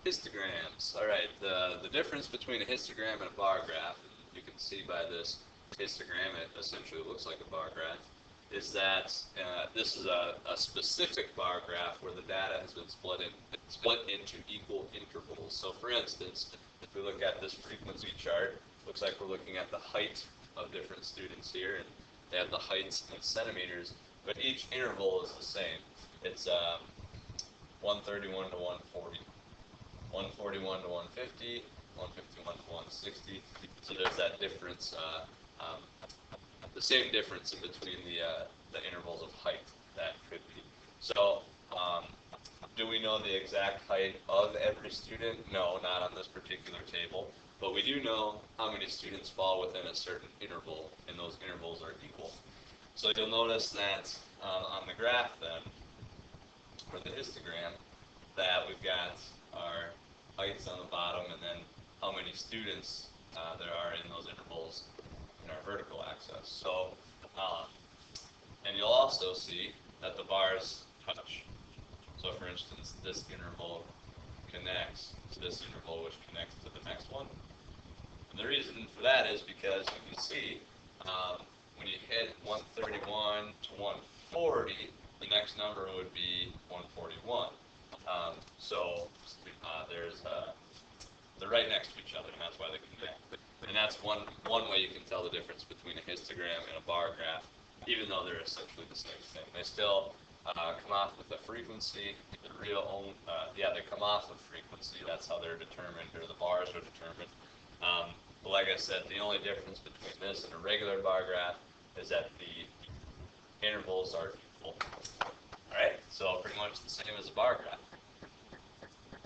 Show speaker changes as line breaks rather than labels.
Histograms. All right, the difference between a histogram and a bar graph, you can see by this histogram, it essentially looks like a bar graph, is that this is a specific bar graph where the data has been split into equal intervals. So for instance, if we look at this frequency chart, looks like we're looking at the height of different students here, and they have the heights in centimeters, but each interval is the same. It's 131 to 140. 141 to 150, 151 to 160. So there's that difference, the same difference in between the intervals of height that could be. So, do we know the exact height of every student? No, not on this particular table. But we do know how many students fall within a certain interval, and those intervals are equal. So you'll notice that on the graph then, for the histogram, that we've got our heights on the bottom, and then how many students there are in those intervals in our vertical axis. So, and you'll also see that the bars touch. So for instance, this interval connects to this interval, which connects to the next one. And the reason for that is because you can see when you hit 131 to 140, the next number would be 141. So they're right next to each other, and that's why they connect. And that's one way you can tell the difference between a histogram and a bar graph, even though they're essentially the same thing. They still come off with a frequency. They come off of frequency. That's how they're determined, or the bars are determined. But like I said, the only difference between this and a regular bar graph is that the intervals are equal. All right, so pretty much the same as a bar graph.